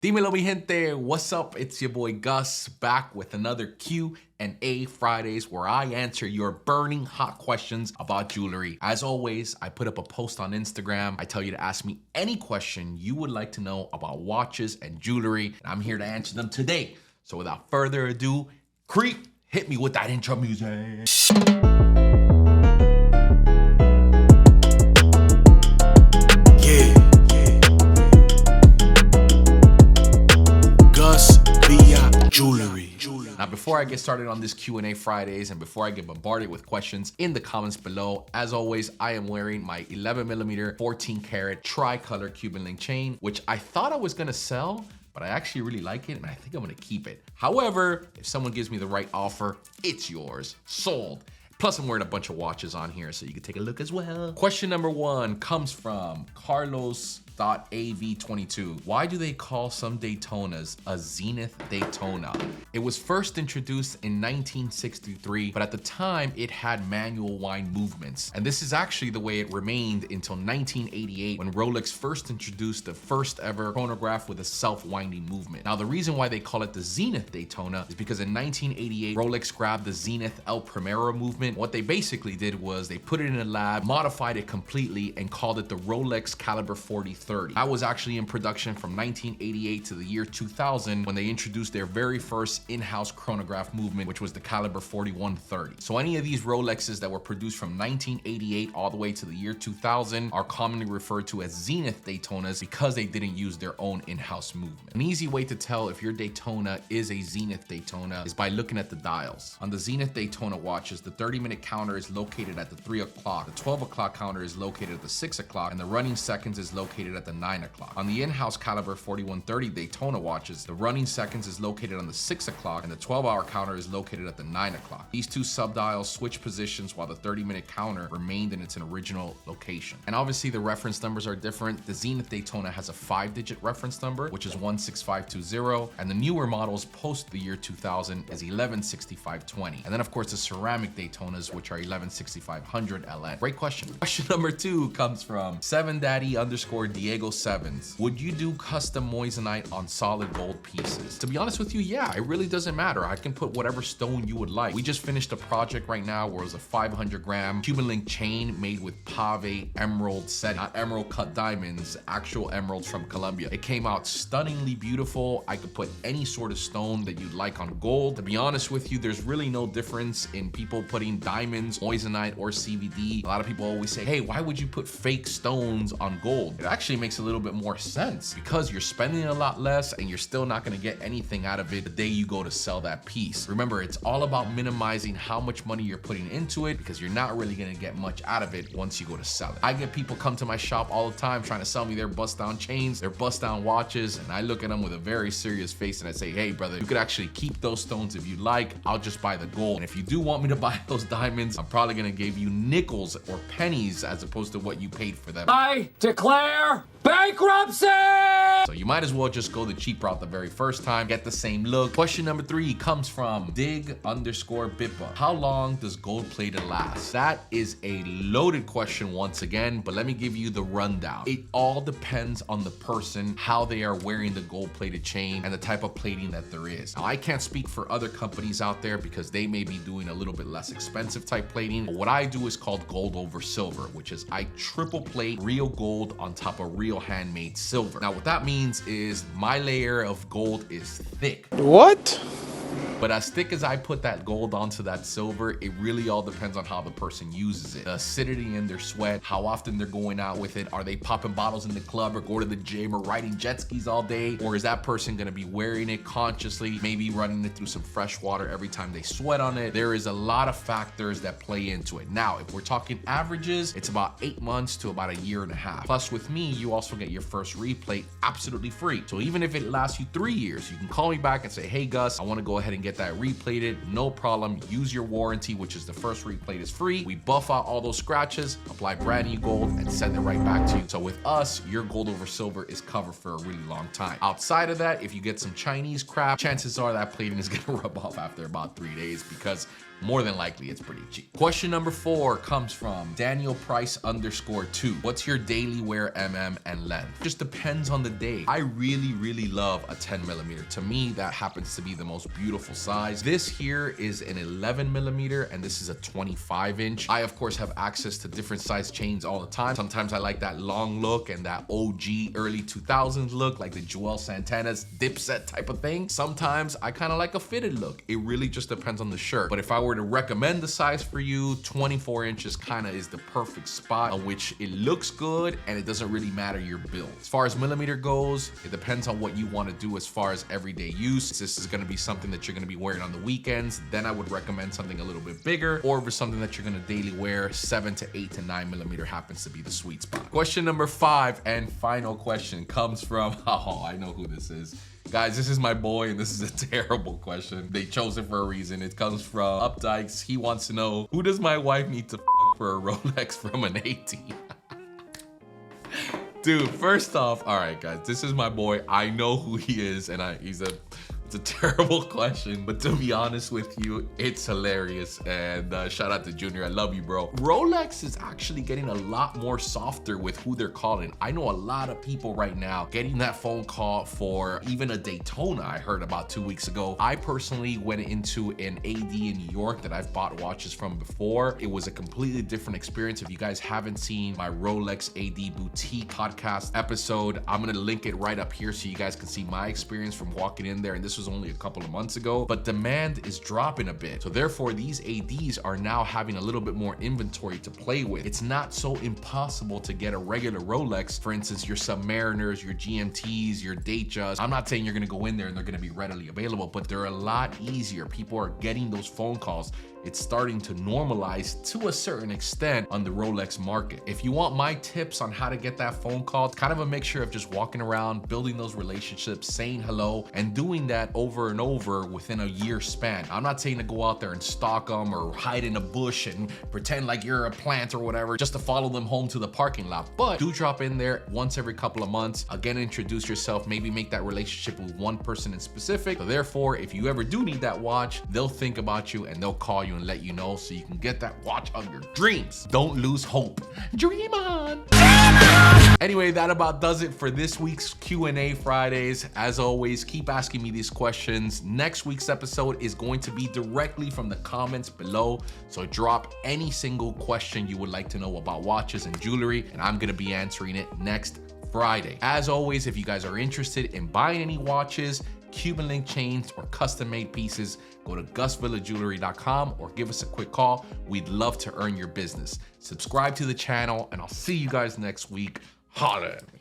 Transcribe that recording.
Dímelo mi gente, what's up? It's your boy Gus back with another Q&A Fridays where I answer your burning hot questions about jewelry. As always, I put up a post on Instagram. I tell you to ask me any question you would like to know about watches and jewelry, and I'm here to answer them today. So without further ado, Creep, hit me with that intro music. GusVillaJewelry. Now, before I get started on this Q&A Fridays and before I get bombarded with questions in the comments below, as always, I am wearing my 11mm 14 karat tricolor Cuban link chain, which I thought I was gonna sell, but I actually really like it and I think I'm gonna keep it. However, if someone gives me the right offer, it's yours, sold. Plus, I'm wearing a bunch of watches on here, so you can take a look as well. Question number 1 comes from Carlos.AV22. Why do they call some Daytonas a Zenith Daytona? It was first introduced in 1963, but at the time it had manual wind movements. And this is actually the way it remained until 1988 when Rolex first introduced the first ever chronograph with a self-winding movement. Now, the reason why they call it the Zenith Daytona is because in 1988, Rolex grabbed the Zenith El Primero movement. What they basically did was they put it in a lab, modified it completely, and called it the Rolex Caliber 4030. That was actually in production from 1988 to the year 2000 when they introduced their very first in-house chronograph movement, which was the Caliber 4130. So any of these Rolexes that were produced from 1988 all the way to the year 2000 are commonly referred to as Zenith Daytonas because they didn't use their own in-house movement. An easy way to tell if your Daytona is a Zenith Daytona is by looking at the dials. On the Zenith Daytona watches, the 30-minute counter is located at the 3 o'clock, the 12 o'clock counter is located at the 6 o'clock, and the running seconds is located at the 9 o'clock. On the in-house Caliber 4130 Daytona watches, the running seconds is located on the 6 o'clock, and the 12-hour counter is located at the 9 o'clock. These two subdials switch positions while the 30-minute counter remained in its original location. And obviously the reference numbers are different. The Zenith Daytona has a 5-digit reference number, which is 16520, and the newer models post the year 2000 is 116520. And then of course the ceramic Daytonas, which are 116500 LN. Great question. Question number 2 comes from 7daddy_Diego7s. Would you do custom Moissanite on solid gold pieces? To be honest with you, yeah, it really doesn't matter. I can put whatever stone you would like. We just finished a project right now where it was a 500-gram Cuban link chain made with pave emerald set, not emerald cut diamonds, actual emeralds from Colombia. It came out stunningly beautiful. I could put any sort of stone that you'd like on gold. To be honest with you, there's really no difference in people putting diamonds, Moissanite, or CVD. A lot of people always say, hey, why would you put fake stones on gold? It actually makes a little bit more sense because you're spending a lot less and you're still not gonna get anything out of it the day you go to sell that piece. Remember, it's all about minimizing how much money you're putting into it because you're not really gonna get much out of it once you go to sell it. I get people come to my shop all the time trying to sell me their bust down chains, their bust down watches, and I look at them with a very serious face and I say, hey brother, you could actually keep those stones if you like. I'll just buy the gold. And if you do want me to buy those diamonds, I'm probably gonna give you nickels or pennies as opposed to what you paid for them. I declare bankruptcy! So you might as well just go the cheap route the very first time, get the same look. Question number 3 comes from dig_Bippa. How long does gold plated last? That is a loaded question once again, but let me give you the rundown. It all depends on the person, how they are wearing the gold plated chain, and the type of plating that there is. Now, I can't speak for other companies out there because they may be doing a little bit less expensive type plating. But what I do is called gold over silver, which is I triple plate real gold on top of real handmade silver. Now, what that means is my layer of gold is thick. What? But as thick as I put that gold onto that silver, it really all depends on how the person uses it. The acidity in their sweat, how often they're going out with it. Are they popping bottles in the club or going to the gym or riding jet skis all day? Or is that person gonna be wearing it consciously, maybe running it through some fresh water every time they sweat on it? There is a lot of factors that play into it. Now, if we're talking averages, it's about 8 months to about a year and a half. Plus with me, you also get your first replate absolutely free. So even if it lasts you 3 years, you can call me back and say, hey Gus, I wanna go ahead and get that replated, no problem. Use your warranty, which is the first replate is free. We buff out all those scratches, apply brand new gold, and send it right back to you. So with us, your gold over silver is covered for a really long time. Outside of that, if you get some Chinese crap, chances are that plating is gonna rub off after about 3 days because more than likely it's pretty cheap. Question number 4 comes from Daniel Price _2. What's your daily wear and length? Just depends on the day. I really love a 10mm. To me, that happens to be the most beautiful size. This here is an 11mm and this is a 25-inch. I of course have access to different size chains all the time. Sometimes I like that long look and that OG early 2000s look, like the Joel Santana's Dipset type of thing. Sometimes I kind of like a fitted look. It really just depends on the shirt. But if I were to recommend the size for you, 24 inches kind of is the perfect spot on which it looks good and it doesn't really matter your build. As far as millimeter goes, it depends on what you want to do as far as everyday use. This is going to be something that you're going to be wearing on the weekends, then I would recommend something a little bit bigger, or for something that you're going to daily wear, 7 to 8 to 9mm happens to be the sweet spot. Question number 5 and final question comes from, oh, I know who this is. Guys, this is my boy, and this is a terrible question. They chose it for a reason. It comes from Updikes. He wants to know, who does my wife need to fuck for a Rolex from an 18? Dude, first off, all right, guys, this is my boy. I know who he is, and it's a terrible question, but to be honest with you, it's hilarious. And shout out to Junior, I love you, bro. Rolex is actually getting a lot more softer with who they're calling. I know a lot of people right now getting that phone call for even a Daytona I heard about 2 weeks ago. I personally went into an AD in New York that I've bought watches from before. It was a completely different experience. If you guys haven't seen my Rolex AD Boutique podcast episode, I'm gonna link it right up here so you guys can see my experience from walking in there. And this was only a couple of months ago, but demand is dropping a bit. So therefore, these ADs are now having a little bit more inventory to play with. It's not so impossible to get a regular Rolex. For instance, your Submariners, your GMTs, your Datejust. I'm not saying you're gonna go in there and they're gonna be readily available, but they're a lot easier. People are getting those phone calls. It's starting to normalize to a certain extent on the Rolex market. If you want my tips on how to get that phone call, it's kind of a mixture of just walking around, building those relationships, saying hello, and doing that over and over within a year span. I'm not saying to go out there and stalk them or hide in a bush and pretend like you're a plant or whatever just to follow them home to the parking lot. But do drop in there once every couple of months. Again, introduce yourself, maybe make that relationship with one person in specific. So therefore, if you ever do need that watch, they'll think about you and they'll call you and let you know so you can get that watch of your dreams. Don't lose hope. Dream on. Anyway, that about does it for this week's Q&A Fridays. As always, keep asking me these questions. Next week's episode is going to be directly from the comments below. So drop any single question you would like to know about watches and jewelry, and I'm gonna be answering it next Friday. As always, if you guys are interested in buying any watches, Cuban link chains, or custom made pieces, go to GusVillaJewelry.com or give us a quick call. We'd love to earn your business. Subscribe to the channel, and I'll see you guys next week. Holla at me.